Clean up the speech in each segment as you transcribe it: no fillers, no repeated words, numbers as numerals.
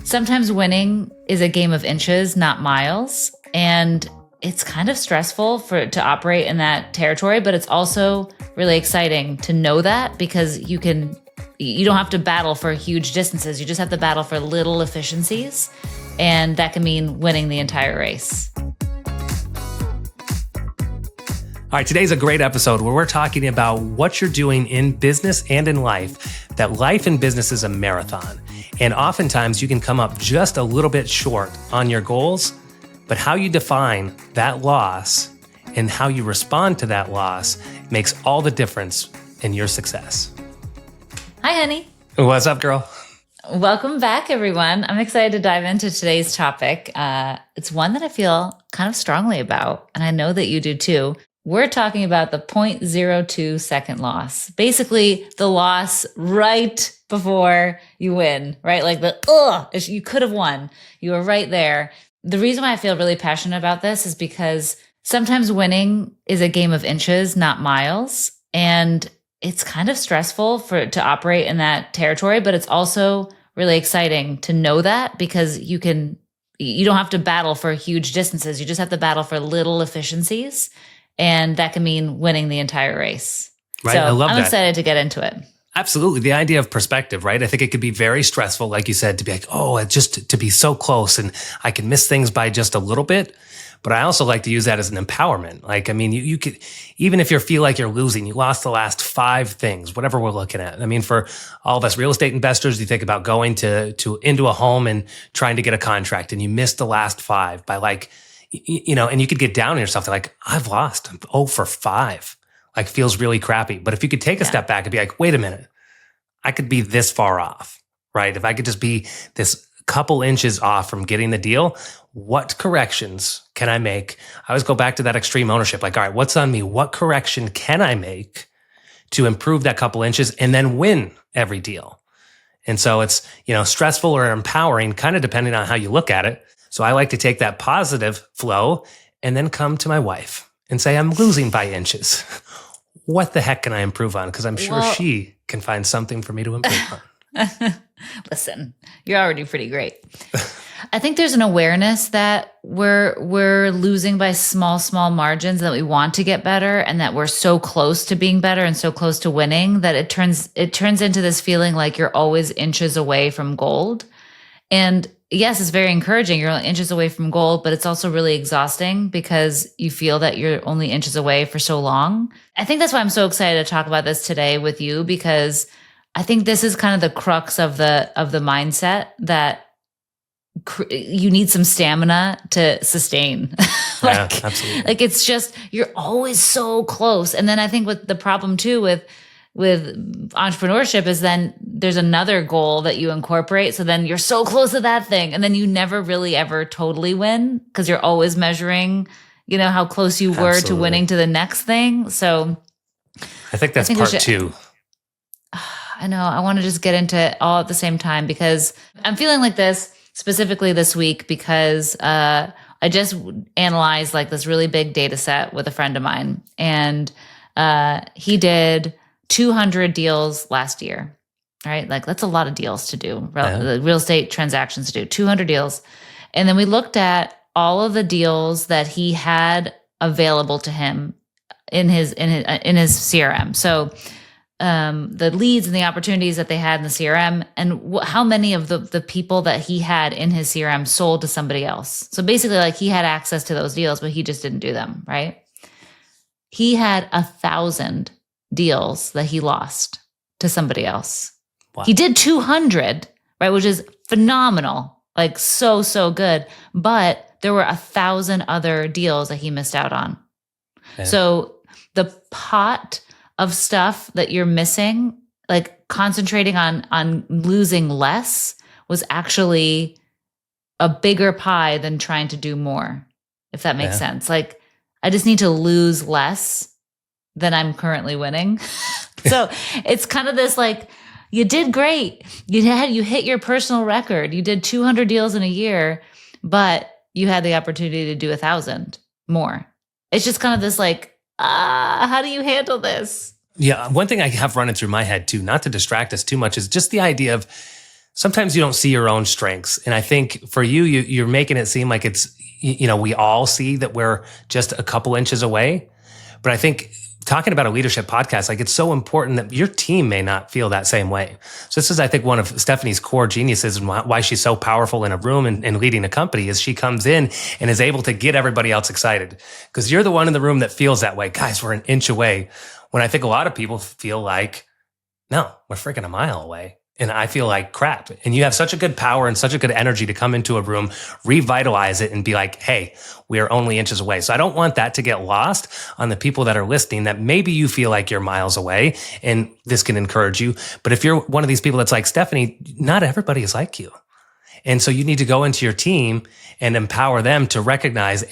Sometimes winning is a game of inches, not miles. And it's kind of stressful to operate in that territory, but it's also really exciting to know that because you don't have to battle for huge distances. You just have to battle for little efficiencies. And that can mean winning the entire race. All right, today's a great episode where we're talking about what you're doing in business and in life, that life and business is a marathon. And oftentimes you can come up just a little bit short on your goals, but how you define that loss and how you respond to that loss makes all the difference in your success. Hi, honey. What's up, girl? Welcome back, everyone. I'm excited to dive into today's topic. It's one that I feel kind of strongly about, and I know that you do too. We're talking about the 0.02 second loss. Basically, the loss right before you win, right? Like you could have won. You were right there. The reason why I feel really passionate about this is because sometimes winning is a game of inches, not miles. And it's kind of stressful to operate in that territory, but it's also really exciting to know that because you don't have to battle for huge distances. You just have to battle for little efficiencies. And that can mean winning the entire race. Right. So I love that. I'm excited to get into it. Absolutely. The idea of perspective, right? I think it could be very stressful, like you said, to be like, just to be so close and I can miss things by just a little bit. But I also like to use that as an empowerment. Like, I mean, you could, even if you feel like you're losing, you lost the last 5 things, whatever we're looking at. I mean, for all of us real estate investors, you think about going into a home and trying to get a contract and you missed the last 5 by like, and you could get down on yourself. Like, I've lost. I'm 0 for 5. Like, feels really crappy. But if you could take a step back and be like, wait a minute, I could be this far off, right? If I could just be this couple inches off from getting the deal, what corrections can I make? I always go back to that extreme ownership. Like, all right, what's on me? What correction can I make to improve that couple inches and then win every deal? And so it's, stressful or empowering, kind of depending on how you look at it. So I like to take that positive flow and then come to my wife and say, I'm losing by inches. What the heck can I improve on? Because I'm sure she can find something for me to improve on. Listen, you're already pretty great. I think there's an awareness that we're losing by small margins, that we want to get better and that we're so close to being better and so close to winning that it turns into this feeling like you're always inches away from gold. And yes, it's very encouraging. You're only inches away from gold, but it's also really exhausting because you feel that you're only inches away for so long. I think that's why I'm so excited to talk about this today with you, because I think this is kind of the crux of the mindset that you need some stamina to sustain. Yeah, absolutely. Like it's just, you're always so close. And then I think with the problem too with entrepreneurship is then there's another goal that you incorporate. So then you're so close to that thing. And then you never really ever totally win because you're always measuring, how close you were to winning to the next thing. So I think that's part 2. I know. I want to just get into it all at the same time because I'm feeling like this specifically this week because I just analyzed like this really big data set with a friend of mine. And he did 200 deals last year, right? Like that's a lot of deals to do, real estate transactions to do, 200 deals. And then we looked at all of the deals that he had available to him in his CRM. So the leads and the opportunities that they had in the CRM and how many of the people that he had in his CRM sold to somebody else. So basically like he had access to those deals, but he just didn't do them, right? He had 1,000 deals that he lost to somebody else. Wow. He did 200, right? Which is phenomenal, like so good. But there were 1,000 other deals that he missed out on. Yeah. So the pot of stuff that you're missing, like concentrating on losing less was actually a bigger pie than trying to do more, if that makes sense. Like I just need to lose less than I'm currently winning. So it's kind of this like, you did great. You hit your personal record. You did 200 deals in a year, but you had the opportunity to do 1,000 more. It's just kind of this like, how do you handle this? Yeah. One thing I have running through my head too, not to distract us too much, is just the idea of sometimes you don't see your own strengths. And I think for you're making it seem like it's, we all see that we're just a couple inches away. But I think talking about a leadership podcast, like it's so important that your team may not feel that same way. So this is, I think, one of Stephanie's core geniuses and why she's so powerful in a room and leading a company is she comes in and is able to get everybody else excited. Because you're the one in the room that feels that way. Guys, we're an inch away. When I think a lot of people feel like, no, we're freaking a mile away. And I feel like crap. And you have such a good power and such a good energy to come into a room, revitalize it and be like, hey, we are only inches away. So I don't want that to get lost on the people that are listening, that maybe you feel like you're miles away and this can encourage you. But if you're one of these people that's like Stephanie, not everybody is like you. And so you need to go into your team and empower them to recognize,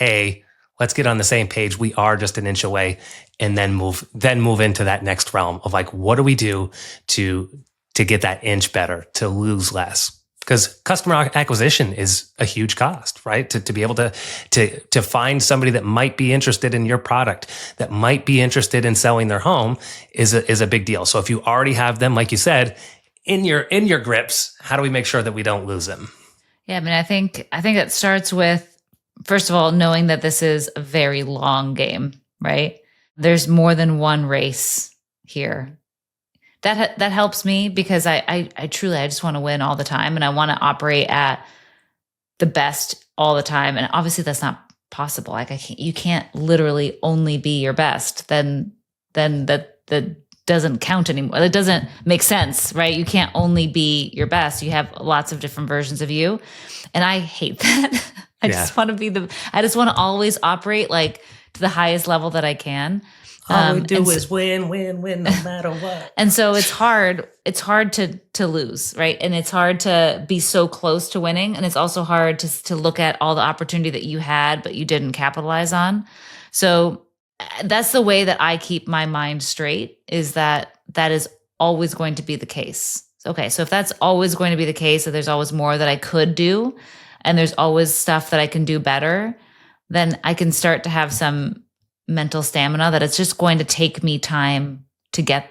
let's get on the same page. We are just an inch away, and then move into that next realm of like, what do we do to get that inch better, to lose less? Because customer acquisition is a huge cost, right? To be able to find somebody that might be interested in your product, that might be interested in selling their home is a big deal. So if you already have them, like you said, in your grips, how do we make sure that we don't lose them? Yeah, I mean, I think it starts with, first of all, knowing that this is a very long game, right? There's more than one race here. That helps me because I truly, I just want to win all the time, and I want to operate at the best all the time. And obviously that's not possible. Like you can't literally only be your best. Then that doesn't count anymore. It doesn't make sense, right? You can't only be your best. You have lots of different versions of you. And I hate that. I just want to I just want to always operate like to the highest level that I can. All we do is win, no matter what. And so it's hard to lose, right? And it's hard to be so close to winning. And it's also hard to look at all the opportunity that you had, but you didn't capitalize on. So that's the way that I keep my mind straight, is that is always going to be the case. Okay, so if that's always going to be the case, that there's always more that I could do, and there's always stuff that I can do better, then I can start to have some mental stamina that it's just going to take me time to get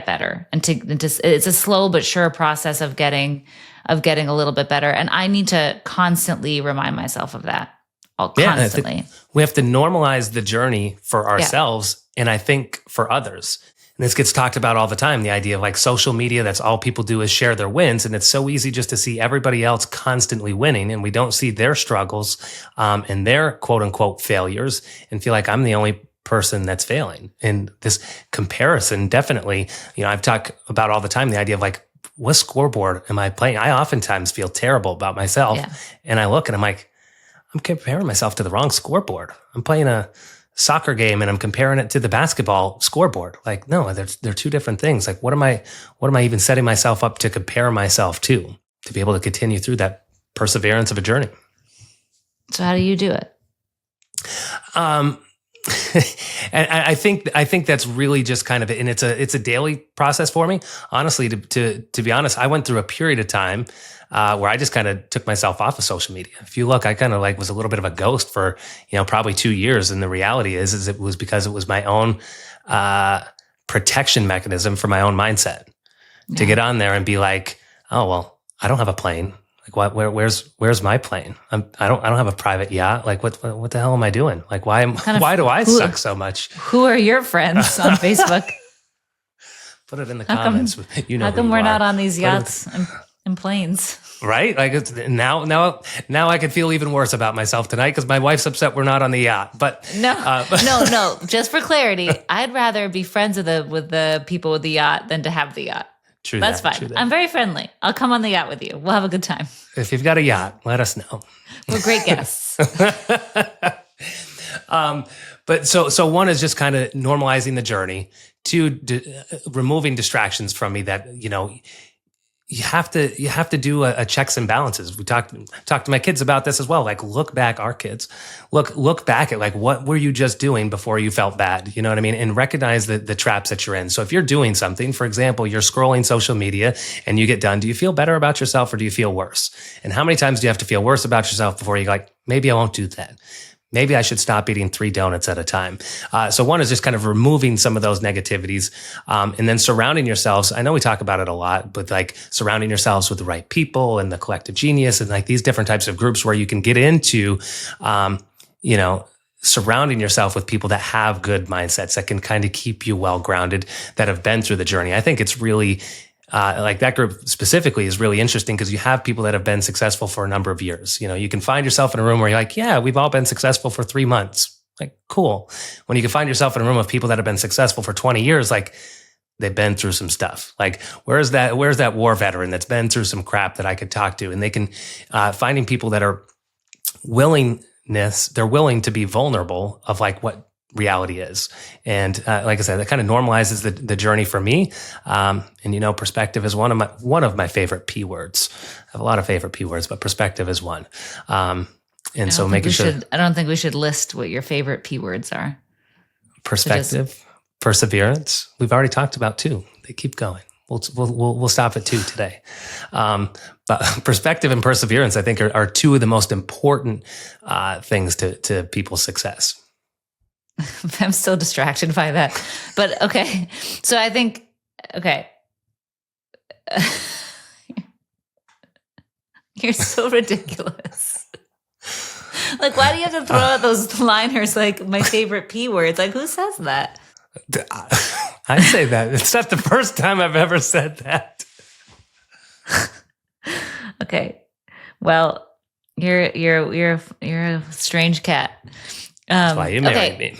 better, and it's a slow but sure process of getting a little bit better. And I need to constantly remind myself of that. Constantly. We have to normalize the journey for ourselves, and I think for others. And this gets talked about all the time, the idea of like social media, that's all people do is share their wins. And it's so easy just to see everybody else constantly winning, and we don't see their struggles and their quote unquote failures, and feel like I'm the only person that's failing. And this comparison, definitely, I've talked about all the time, the idea of like, what scoreboard am I playing? I oftentimes feel terrible about myself. Yeah. And I look and I'm like, I'm comparing myself to the wrong scoreboard. I'm playing a soccer game and I'm comparing it to the basketball scoreboard. Like, no, they're two different things. Like, what am I even setting myself up to compare myself to be able to continue through that perseverance of a journey? So how do you do it? And I think that's really just kind of it. And it's a daily process for me. Honestly, to be honest, I went through a period of time where I just kind of took myself off of social media. If you look, I kind of like was a little bit of a ghost for, probably 2 years. And the reality is it was because it was my own protection mechanism for my own mindset to get on there and be like, oh, well, I don't have a plane. Like, where's my plane? I don't have a private yacht. Like, what the hell am I doing? Like, why do I suck so much? Who are your friends on Facebook? Put it in the comments. How come we're not on these yachts and planes? Right? Like, now I could feel even worse about myself tonight because my wife's upset we're not on the yacht. But no. Just for clarity, I'd rather be friends with the people with the yacht than to have the yacht. That's fine. I'm very friendly. I'll come on the yacht with you. We'll have a good time. If you've got a yacht, let us know. We're great guests. But so one is just kind of normalizing the journey. Two, removing distractions from me that, you have to do a checks and balances. We talked to my kids about this as well. Like, look back, our kids, look back at like, what were you just doing before you felt bad? You know what I mean? And recognize the traps that you're in. So if you're doing something, for example, you're scrolling social media and you get done, do you feel better about yourself or do you feel worse? And how many times do you have to feel worse about yourself before you're like, maybe I won't do that? maybe I should stop eating 3 donuts at a time. So one is just kind of removing some of those negativities, and then surrounding yourselves. I know we talk about it a lot, but like surrounding yourselves with the right people and the collective genius and like these different types of groups where you can get into, surrounding yourself with people that have good mindsets that can kind of keep you well grounded, that have been through the journey. I think it's really like that group specifically is really interesting because you have people that have been successful for a number of years. You can find yourself in a room where you're like, yeah, we've all been successful for 3 months. Like, cool. When you can find yourself in a room of people that have been successful for 20 years, like they've been through some stuff. Like, where's that war veteran that's been through some crap that I could talk to? And they can, finding people that are they're willing to be vulnerable of like what reality is. And like I said, that kind of normalizes the journey for me. And perspective is one of my favorite P words. I have a lot of favorite P words, but perspective is one. And so making sure. I don't think we should list what your favorite P words are. Perspective, perseverance. We've already talked about 2. They keep going. We'll stop at 2 today. But perspective and perseverance, I think, are 2 of the most important things to people's success. I'm still distracted by that. But okay. So I think, okay. You're so ridiculous. Like, why do you have to throw out those liners like my favorite P words? Like, who says that? I say that. It's not the first time I've ever said that. Okay. Well, you're a strange cat. That's why you married me.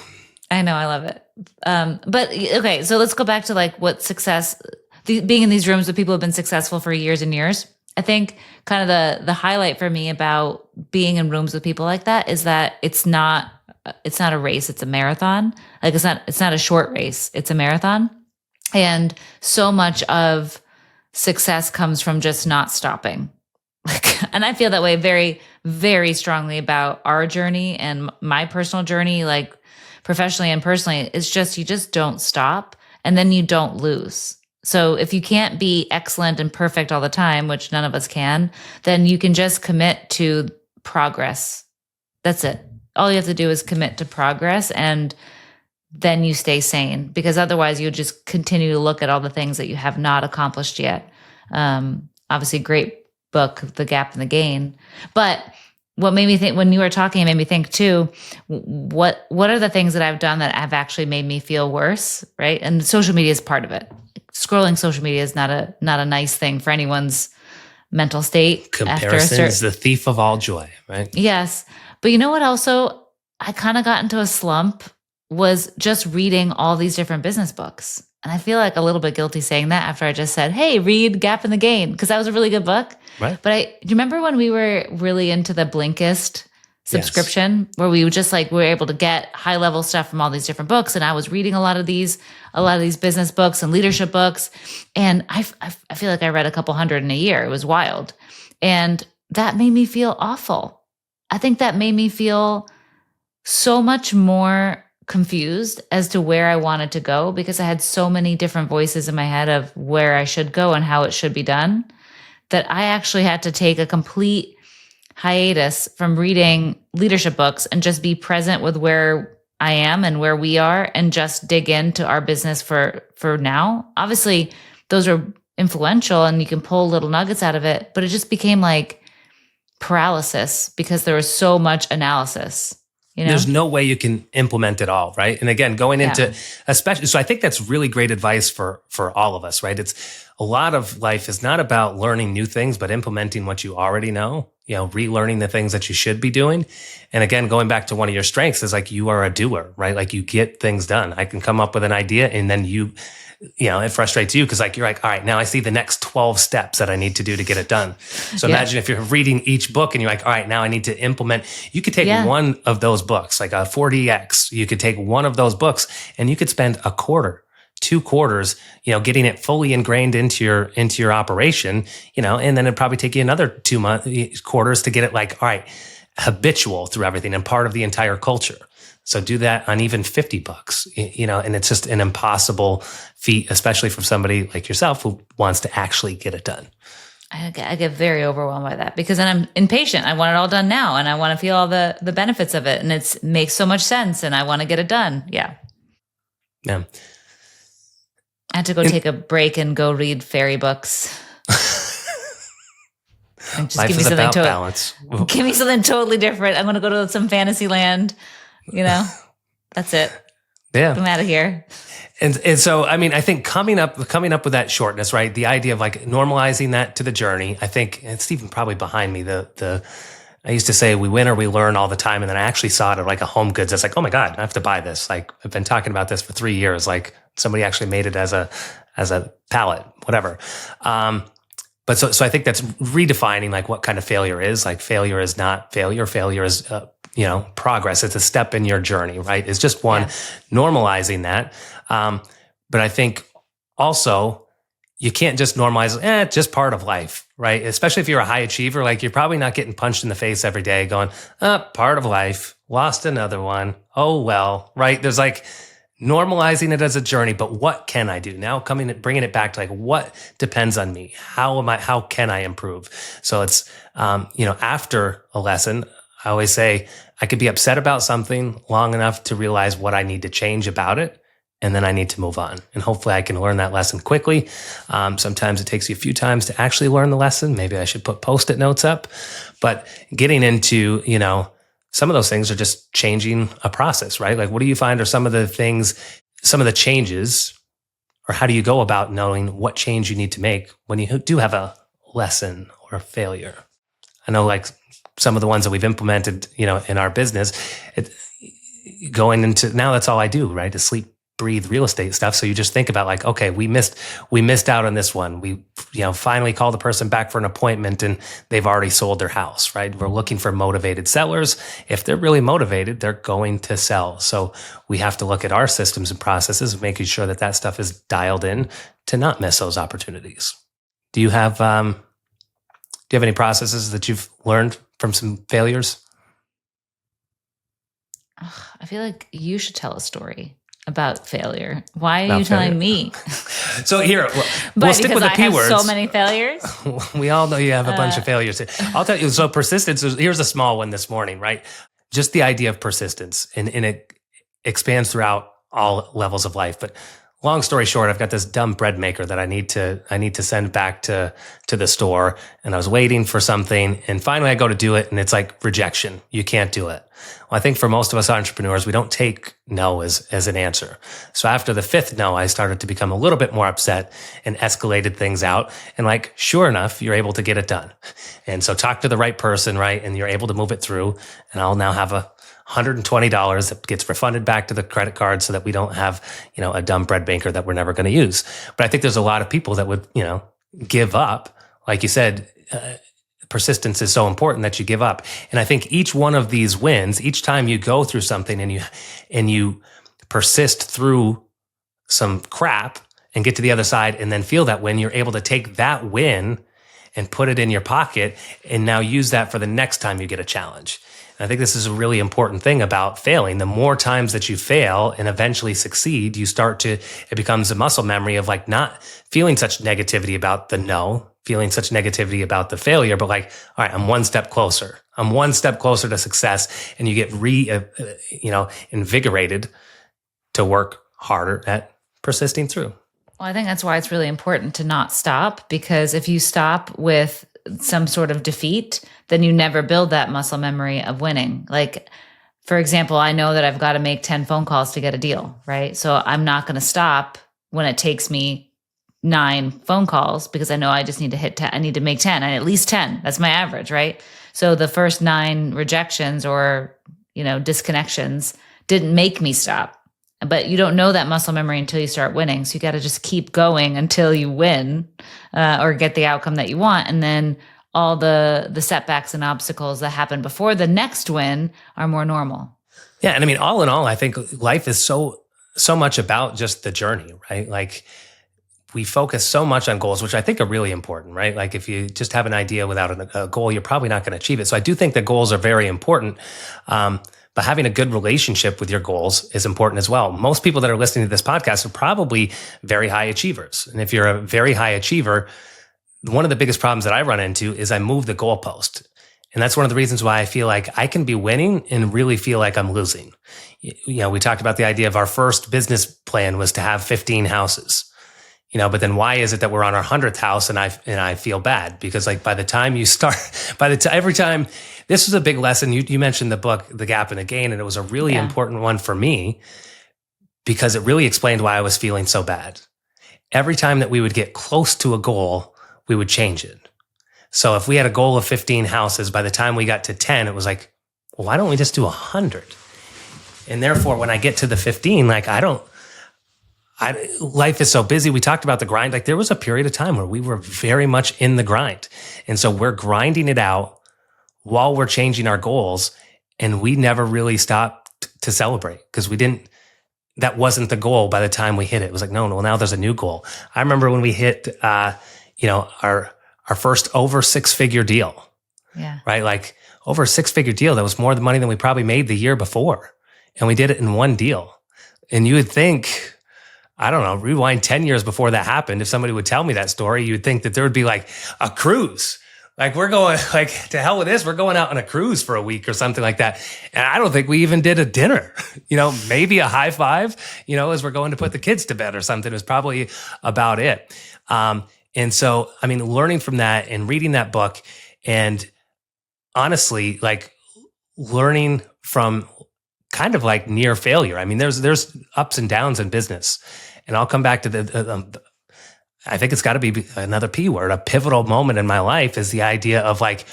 I know, I love it. But okay, so let's go back to like what success, being in these rooms with people who have been successful for years and years. I think kind of the highlight for me about being in rooms with people like that is that it's not a race, it's a marathon. Like it's not a short race, it's a marathon. And so much of success comes from just not stopping. And I feel that way very, very strongly about our journey and my personal journey, like professionally and personally. It's just, you just don't stop and then you don't lose. So if you can't be excellent and perfect all the time, which none of us can, then you can just commit to progress. That's it. All you have to do is commit to progress, and then you stay sane, because otherwise you'll just continue to look at all the things that you have not accomplished yet. Obviously, great book, The Gap and the Gain. But what made me think, when you were talking, it made me think too, what are the things that I've done that have actually made me feel worse, right? And social media is part of it. Scrolling social media is not a nice thing for anyone's mental state. Comparison is the thief of all joy, right? Yes. But you know what also I kind of got into a slump was just reading all these different business books. And I feel like a little bit guilty saying that after I just said, hey, read Gap and the Gain, because that was a really good book. Right. But do you remember when we were really into the Blinkist subscription, yes, where we would just like, we were able to get high level stuff from all these different books. And I was reading a lot of these business books and leadership books. And I feel like I read a couple hundred in a year. It was wild. And that made me feel awful. I think that made me feel so much more confused as to where I wanted to go, because I had so many different voices in my head of where I should go and how it should be done, that I actually had to take a complete hiatus from reading leadership books and just be present with where I am and where we are, and just dig into our business for now. Obviously, those are influential and you can pull little nuggets out of it, but it just became like paralysis because there was so much analysis. You know? There's no way you can implement it all, right? And again, going into especially, so I think that's really great advice for all of us, right? It's a lot of life is not about learning new things, but implementing what you already know, relearning the things that you should be doing. And again, going back to one of your strengths is like, you are a doer, right? Like you get things done. I can come up with an idea and then it frustrates you because you're like, all right, now I see the next 12 steps that I need to do to get it done. So imagine if you're reading each book and you're like, all right, now I need to implement. You could take one of those books, like a 4DX. You could take one of those books and you could spend a quarter, 2 quarters, getting it fully ingrained into your operation, and then it'd probably take you another 2 quarters to get it like, all right, habitual through everything and part of the entire culture. So do that on even 50 books, and it's just an impossible feat, especially from somebody like yourself who wants to actually get it done. I get very overwhelmed by that because then I'm impatient. I want it all done now and I want to feel all the benefits of it. And it makes so much sense and I want to get it done. Yeah. Yeah. I had to go take a break and go read fairy books. And just Life give me is something about balance. Give me something totally different. I'm going to go to some fantasy land. That's it. Yeah. I'm out of here. And so, I mean, I think coming up with that shortness, right? The idea of like normalizing that to the journey. I think it's even probably behind me. I used to say we win or we learn all the time. And then I actually saw it at like a Home Goods. It's like, oh my God, I have to buy this. Like I've been talking about this for 3 years. Like somebody actually made it as a palette, whatever. But so I think that's redefining like what kind of failure is. Like failure is not failure. Failure is, progress. It's a step in your journey, right? It's just one, normalizing that. But I think also you can't just normalize, it's just part of life, right? Especially if you're a high achiever, like you're probably not getting punched in the face every day going, part of life, lost another one. Oh, well, right? There's like, normalizing it as a journey, but what can I do now? Bringing it back to like, what depends on me? How can I improve? So it's, after a lesson, I always say I could be upset about something long enough to realize what I need to change about it. And then I need to move on. And hopefully I can learn that lesson quickly. Sometimes it takes you a few times to actually learn the lesson. Maybe I should put Post-it notes up, but getting into, some of those things are just changing a process, right? Like, what do you find are some of the things, some of the changes, or how do you go about knowing what change you need to make when you do have a lesson or a failure? I know like some of the ones that we've implemented, in our business, going into now that's all I do, right? Is sleep, breathe real estate stuff. So you just think about like, okay, we missed out on this one. We, finally call the person back for an appointment and they've already sold their house, right? We're looking for motivated sellers. If they're really motivated, they're going to sell. So we have to look at our systems and processes, making sure that stuff is dialed in to not miss those opportunities. Do you have any processes that you've learned from some failures? I feel like you should tell a story about failure. Why are you telling me? So here, we'll stick with the P words. I have so many failures. We all know you have a bunch of failures. I'll tell you. So persistence, here's a small one this morning, right? Just the idea of persistence, and it expands throughout all levels of life. But long story short, I've got this dumb bread maker that I need to send back to the store, and I was waiting for something, and finally I go to do it, and it's like rejection. You can't do it. Well, I think for most of us entrepreneurs, we don't take no as an answer. So after the fifth no, I started to become a little bit more upset and escalated things out. And like, sure enough, you're able to get it done. And so talk to the right person, right? And you're able to move it through. And I'll now have $120 that gets refunded back to the credit card so that we don't have, a dumb bread banker that we're never going to use. But I think there's a lot of people that would, give up. Like you said, persistence is so important that you give up. And I think each one of these wins, each time you go through something and you persist through some crap and get to the other side and then feel that win, you're able to take that win and put it in your pocket and now use that for the next time you get a challenge. And I think this is a really important thing about failing. The more times that you fail and eventually succeed, it becomes a muscle memory of like not feeling such negativity about the no, feeling such negativity about the failure, but like, all right, I'm one step closer. I'm one step closer to success. And you get invigorated to work harder at persisting through. Well, I think that's why it's really important to not stop, because if you stop with some sort of defeat, then you never build that muscle memory of winning. Like, for example, I know that I've got to make 10 phone calls to get a deal, right? So I'm not going to stop when it takes me 9 phone calls because I know I just need to hit 10. I need to make 10 and at least 10. That's my average, right? So the first 9 rejections or, disconnections didn't make me stop. But you don't know that muscle memory until you start winning. So you got to just keep going until you win or get the outcome that you want. And then all the setbacks and obstacles that happen before the next win are more normal. Yeah. And I mean, all in all, I think life is so much about just the journey, right? Like we focus so much on goals, which I think are really important, right? Like if you just have an idea without a goal, you're probably not going to achieve it. So I do think that goals are very important. But having a good relationship with your goals is important as well. Most people that are listening to this podcast are probably very high achievers. And if you're a very high achiever, one of the biggest problems that I run into is I move the goalpost. And that's one of the reasons why I feel like I can be winning and really feel like I'm losing. We talked about the idea of our first business plan was to have 15 houses. But then why is it that we're on our 100th house and I feel bad? Because like by the time you start, every time, this was a big lesson. You mentioned the book, The Gap and the Gain, and it was a really important one for me because it really explained why I was feeling so bad. Every time that we would get close to a goal, we would change it. So if we had a goal of 15 houses, by the time we got to 10, it was like, well, why don't we just do 100? And therefore, when I get to the 15, like life is so busy. We talked about the grind. Like there was a period of time where we were very much in the grind. And so we're grinding it out while we're changing our goals. And we never really stopped to celebrate because that wasn't the goal by the time we hit it. It was like, no, now there's a new goal. I remember when we hit, our first over 6-figure deal. Yeah. Right. Like over a 6-figure deal. That was more the money than we probably made the year before. And we did it in one deal. And you would think, I don't know, rewind 10 years before that happened. If somebody would tell me that story, you would think that there would be like a cruise. Like we're going like to hell with this. We're going out on a cruise for a week or something like that. And I don't think we even did a dinner, maybe a high five, as we're going to put the kids to bed or something is probably about it. And so, learning from that and reading that book and honestly, like learning from kind of like near failure. There's ups and downs in business. And I'll come back to I think it's got to be another P word, a pivotal moment in my life is the idea of like,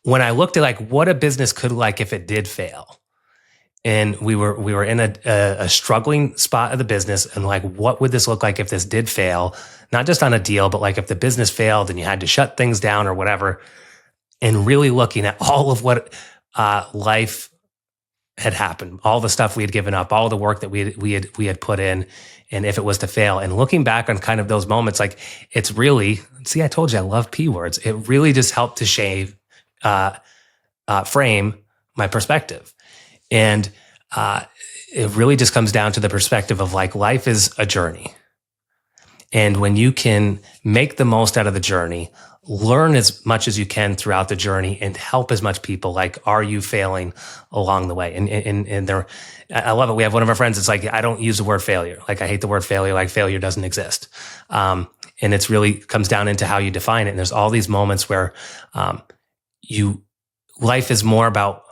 when I looked at like what a business could like if it did fail. And we were in a struggling spot of the business and like, what would this look like if this did fail? Not just on a deal, but like if the business failed and you had to shut things down or whatever, and really looking at all of what life had happened, all the stuff we had given up, all the work that we had put in, and if it was to fail, and looking back on kind of those moments, like it's really, see, I told you I love P words. It really just helped to frame my perspective, and it really just comes down to the perspective of like life is a journey. And when you can make the most out of the journey, learn as much as you can throughout the journey and help as much people, like, are you failing along the way? And there, I love it. We have one of our friends. It's like, I don't use the word failure. Like I hate the word failure. Like failure doesn't exist. And it's really comes down into how you define it. And there's all these moments where, life is more about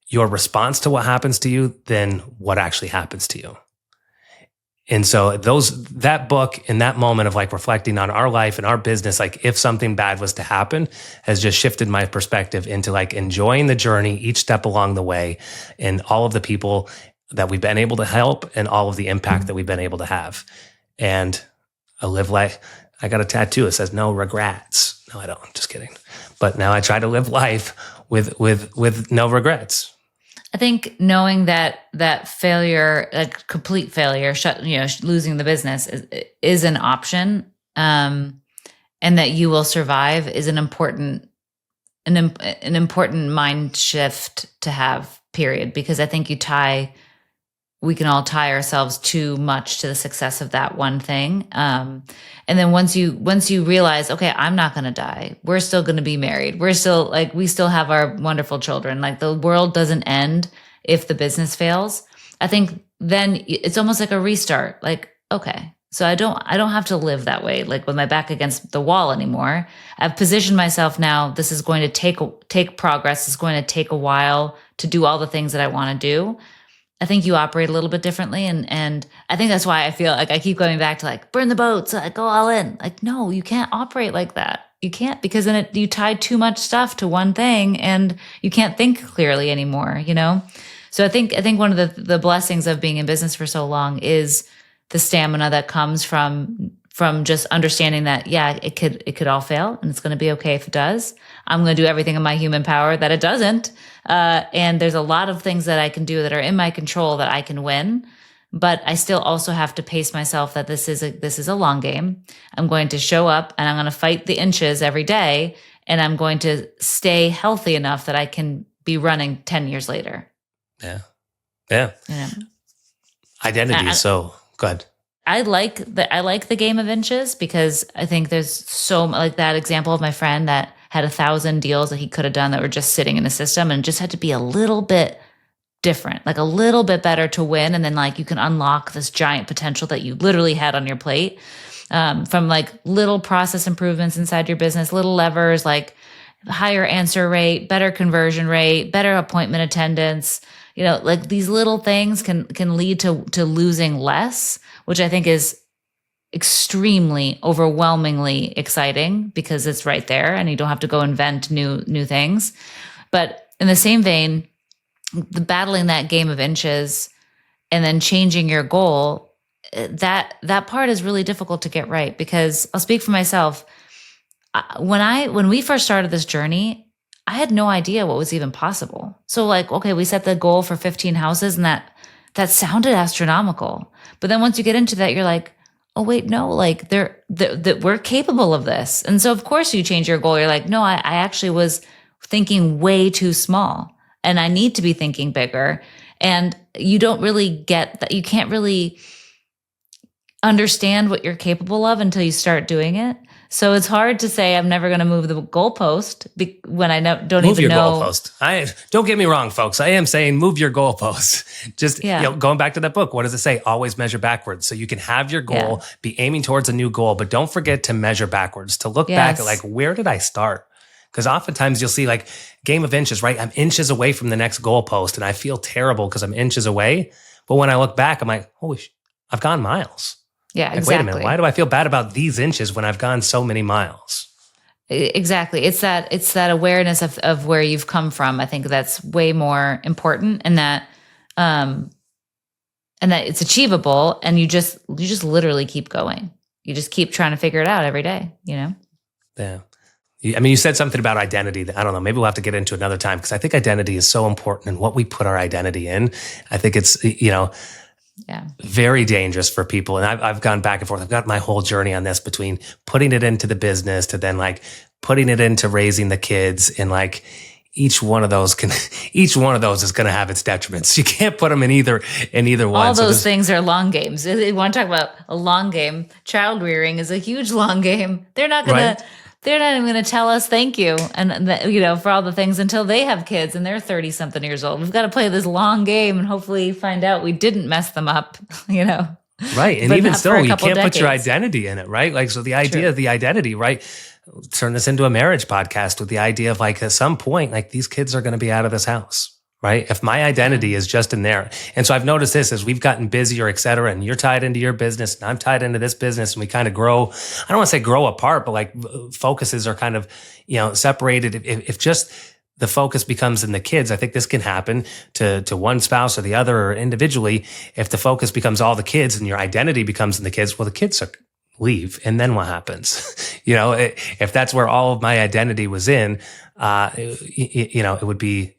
your response to what happens to you than what actually happens to you. And so that book and that moment of like reflecting on our life and our business, like if something bad was to happen, has just shifted my perspective into like enjoying the journey, each step along the way, and all of the people that we've been able to help and all of the impact that we've been able to have. And I live life. I got a tattoo. It says no regrets. No, I don't. Just kidding. But now I try to live life with no regrets. I think knowing that failure, like complete failure, losing the business is an option, and that you will survive is an important mind shift to have. Period. Because I think we can all tie ourselves too much to the success of that one thing. And then once you realize, okay, I'm not going to die. We're still going to be married. We still have our wonderful children. Like the world doesn't end if the business fails. I think then it's almost like a restart. Like, okay, so I don't have to live that way, like with my back against the wall anymore. I've positioned myself now. This is going to take progress. It's going to take a while to do all the things that I want to do. I think you operate a little bit differently. And I think that's why I feel like I keep going back to like, burn the boats, like go all in. Like, no, you can't operate like that. You can't, because then you tie too much stuff to one thing and you can't think clearly anymore, So I think one of the blessings of being in business for so long is the stamina that comes from just understanding that, yeah, it could all fail and it's going to be okay if it does. I'm going to do everything in my human power that it doesn't. And there's a lot of things that I can do that are in my control that I can win, but I still also have to pace myself that this is a long game. I'm going to show up and I'm going to fight the inches every day, and I'm going to stay healthy enough that I can be running 10 years later. Yeah. Identity is so good. I like the game of inches because I think there's so like that example of my friend that had 1,000 deals that he could have done that were just sitting in the system and just had to be a little bit different, like a little bit better to win. And then like you can unlock this giant potential that you literally had on your plate, from like little process improvements inside your business, little levers like higher answer rate, better conversion rate, better appointment attendance. You know, like these little things can lead to losing less, which I think is extremely overwhelmingly exciting because it's right there and you don't have to go invent new things. But in the same vein, the battling that game of inches and then changing your goal, that part is really difficult to get right because I'll speak for myself. When we first started this journey, I had no idea what was even possible. So like, okay, we set the goal for 15 houses and that sounded astronomical. But then once you get into that, you're like, oh wait, no, like we're capable of this. And so of course you change your goal. You're like, no, I actually was thinking way too small and I need to be thinking bigger. And you don't really get that. You can't really understand what you're capable of until you start doing it. So it's hard to say I'm never going to move the goalpost when I don't move even know. Move your goalpost. Don't get me wrong, folks. I am saying move your goalpost. Just going back to that book, what does it say? Always measure backwards. So you can have your goal, be aiming towards a new goal, but don't forget to measure backwards, to look back at like, where did I start? Because oftentimes you'll see like game of inches, right? I'm inches away from the next goalpost and I feel terrible because I'm inches away. But when I look back, I'm like, holy I've gone miles. Yeah, like, exactly. Wait a minute. Why do I feel bad about these inches when I've gone so many miles? Exactly. It's that awareness of where you've come from. I think that's way more important, and that it's achievable. And you just literally keep going. You just keep trying to figure it out every day. You know. Yeah. I mean, you said something about identity that I don't know. Maybe we'll have to get into another time because I think identity is so important, and what we put our identity in. I think it's very dangerous for people. And I've gone back and forth. I've got my whole journey on this between putting it into the business to then like putting it into raising the kids. And like each one of those is going to have its detriments. You can't put them in either one. All those things are long games. If you want to talk about a long game, child rearing is a huge long game. They're not going to, they're not even going to tell us thank you. And for all the things until they have kids and they're 30 something years old. We've got to play this long game and hopefully find out we didn't mess them up, Right. And even still, you can't put your identity in it, right? Like, so the idea of the identity, right? Turn this into a marriage podcast with the idea of like, at some point, like these kids are going to be out of this house, right? If my identity is just in there. And so I've noticed this as we've gotten busier, et cetera, and you're tied into your business and I'm tied into this business and we kind of grow, I don't want to say grow apart, but like focuses are kind of, separated. If just the focus becomes in the kids, I think this can happen to one spouse or the other or individually. If the focus becomes all the kids and your identity becomes in the kids, well, the kids leave. And then what happens? If that's where all of my identity was in, it would be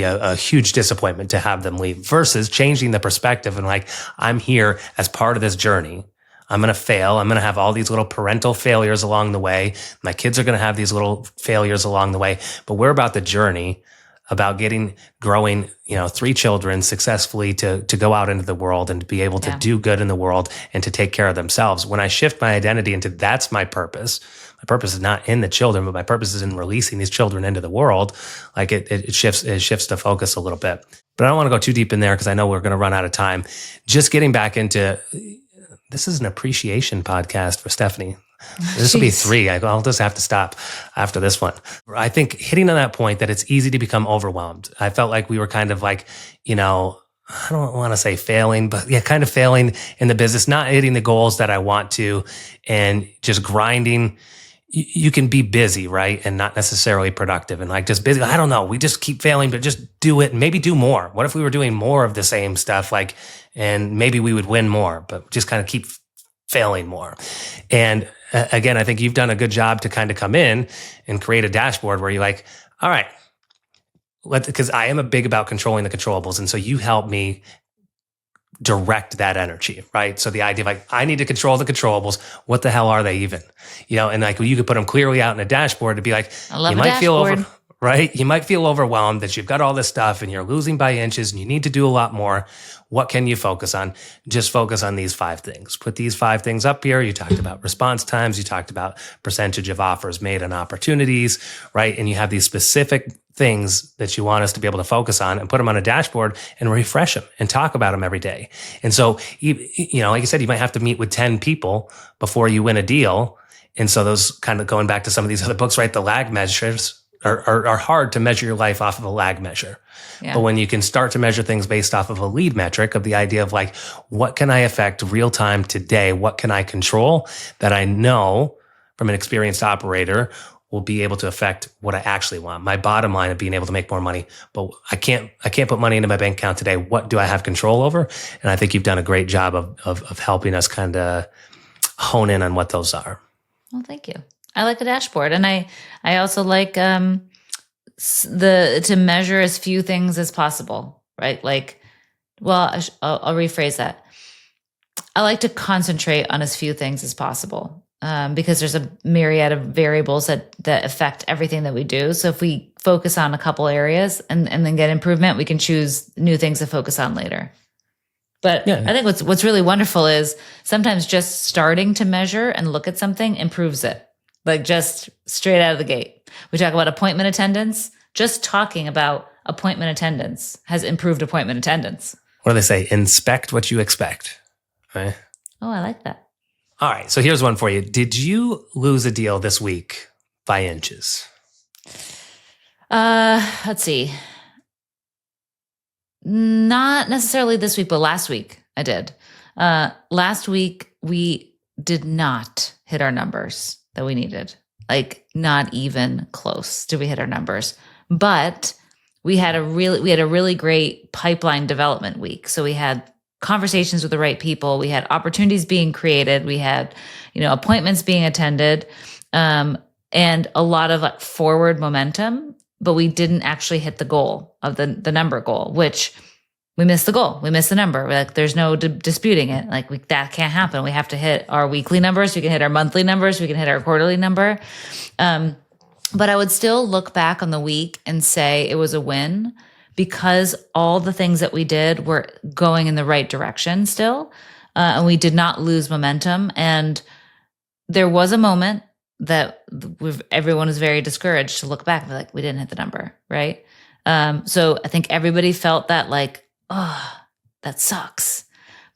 a huge disappointment to have them leave versus changing the perspective and like, I'm here as part of this journey. I'm going to fail. I'm going to have all these little parental failures along the way. My kids are going to have these little failures along the way, but we're about the journey, about growing, 3 children successfully to go out into the world and to be able to do good in the world and to take care of themselves. When I shift my identity into that's my purpose is not in the children, but my purpose is in releasing these children into the world. Like it shifts the focus a little bit, but I don't want to go too deep in there because I know we're going to run out of time. Just getting back into, this is an appreciation podcast for Stephanie. This will be 3. I'll just have to stop after this one. I think hitting on that point that it's easy to become overwhelmed. I felt like we were kind of like, I don't want to say failing, but kind of failing in the business, not hitting the goals that I want to, and just grinding. You can be busy, right? And not necessarily productive and like just busy. I don't know. We just keep failing, but just do it and maybe do more. What if we were doing more of the same stuff? And maybe we would win more, but just kind of keep failing more. And again, I think you've done a good job to kind of come in and create a dashboard where you're like, all right, because I am a big about controlling the controllables. And so you help me direct that energy, right? So the idea of like, I need to control the controllables. What the hell are they even? And like you could put them clearly out in a dashboard to be like, I love you might feel right? You might feel overwhelmed that you've got all this stuff and you're losing by inches and you need to do a lot more. What can you focus on? Just focus on these 5 things. Put these 5 things up here. You talked about response times. You talked about percentage of offers made on opportunities, right? And you have these specific things that you want us to be able to focus on and put them on a dashboard and refresh them and talk about them every day. And so, like you said, you might have to meet with 10 people before you win a deal. And so those kind of going back to some of these other books, right? The lag measures are hard to measure your life off of a lag measure. Yeah. But when you can start to measure things based off of a lead metric of the idea of like, what can I affect real time today? What can I control that I know from an experienced operator will be able to affect what I actually want? My bottom line of being able to make more money, but I can't put money into my bank account today. What do I have control over? And I think you've done a great job of helping us kind of hone in on what those are. Well, thank you. I like a dashboard, and I also like to measure as few things as possible, right? Like, well, I'll rephrase that. I like to concentrate on as few things as possible because there's a myriad of variables that affect everything that we do. So if we focus on a couple areas and then get improvement, we can choose new things to focus on later. But yeah. I think what's really wonderful is sometimes just starting to measure and look at something improves it. Like just straight out of the gate. We talk about appointment attendance. Just talking about appointment attendance has improved appointment attendance. What do they say? Inspect what you expect. Right? Oh, I like that. All right. So here's one for you. Did you lose a deal this week by inches? Let's see. Not necessarily this week, but last week I did. Last week we did not hit our numbers that we needed. Like not even close did we hit our numbers. But we had a really great pipeline development week. So we had conversations with the right people. We had opportunities being created. We had, appointments being attended, and a lot of like forward momentum. But we didn't actually hit the goal of the number goal, which we missed the goal. We missed the number. Like there's no disputing it. Like that can't happen. We have to hit our weekly numbers. We can hit our monthly numbers. We can hit our quarterly number. But I would still look back on the week and say it was a win because all the things that we did were going in the right direction still. And we did not lose momentum. And there was a moment that everyone was very discouraged to look back and be like, we didn't hit the number, right? So I think everybody felt that like, oh, that sucks.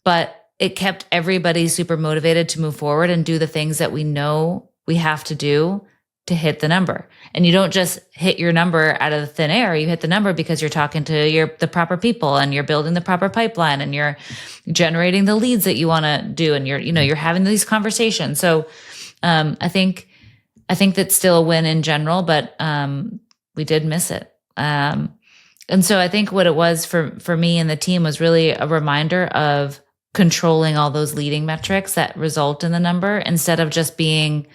But it kept everybody super motivated to move forward and do the things that we know we have to do to hit the number. And you don't just hit your number out of the thin air. You hit the number because you're talking to the proper people and you're building the proper pipeline and you're generating the leads that you want to do. And you're having these conversations. So I think that's still a win in general, but we did miss it. And so I think what it was for me and the team was really a reminder of controlling all those leading metrics that result in the number instead of just hanging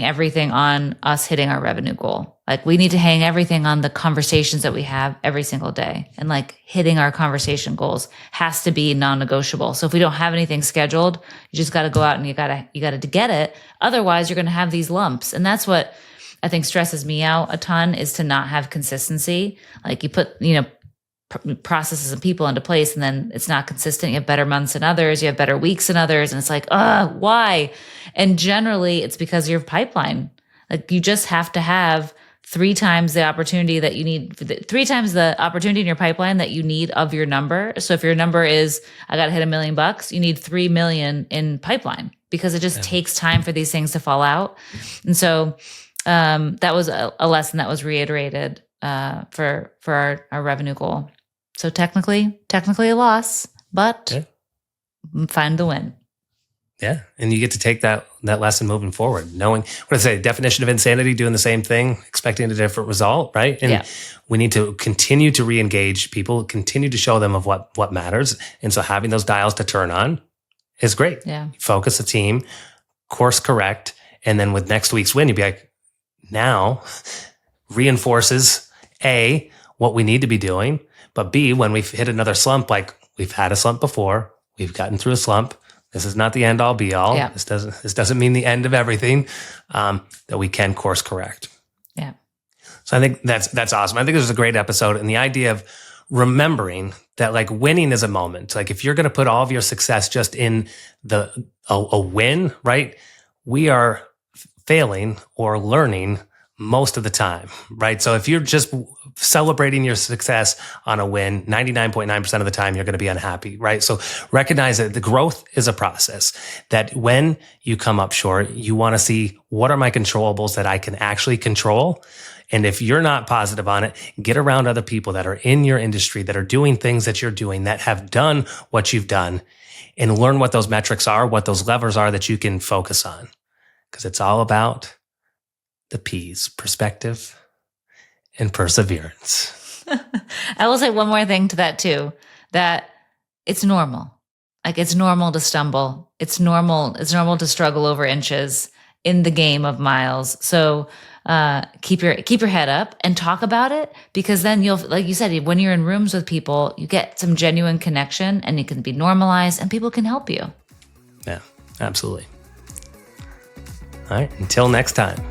everything on us hitting our revenue goal. Like we need to hang everything on the conversations that we have every single day, and like hitting our conversation goals has to be non-negotiable. So if we don't have anything scheduled, you just got to go out and you got to get it. Otherwise you're going to have these lumps. And that's what I think stresses me out a ton, is to not have consistency. Like you put, processes and people into place and then it's not consistent. You have better months than others. You have better weeks than others. And it's like, why? And generally it's because your pipeline, like you just have to have 3 times the opportunity that you need, 3 times the opportunity in your pipeline that you need of your number. So if your number is, I got to hit $1 million, you need 3 million in pipeline because it just takes time for these things to fall out. And so that was a lesson that was reiterated for our revenue goal. So technically a loss, but find the win. Yeah. And you get to take that lesson moving forward, knowing what I say, definition of insanity, doing the same thing, expecting a different result, right? And we need to continue to re-engage people, continue to show them of what matters. And so having those dials to turn on is great. Yeah. Focus the team, course correct. And then with next week's win, you'd be like, now reinforces A, what we need to be doing, but B, when we've hit another slump, like we've had a slump before, we've gotten through a slump. This is not the end all be all. Yeah. This doesn't mean the end of everything, that we can course correct. Yeah. So I think that's awesome. I think this is a great episode. And the idea of remembering that like winning is a moment. Like if you're going to put all of your success just in a win, right? We are failing or learning most of the time, right? So if you're just celebrating your success on a win, 99.9% of the time, you're going to be unhappy, right? So recognize that the growth is a process, that when you come up short, you want to see what are my controllables that I can actually control. And if you're not positive on it, get around other people that are in your industry, that are doing things that you're doing, that have done what you've done, and learn what those metrics are, what those levers are that you can focus on. Because it's all about the P's, perspective and perseverance. I will say one more thing to that too, that it's normal. Like it's normal to stumble. It's normal to struggle over inches in the game of miles. So keep your head up and talk about it, because then you'll, like you said, when you're in rooms with people, you get some genuine connection and it can be normalized and people can help you. Yeah, absolutely. All right, until next time.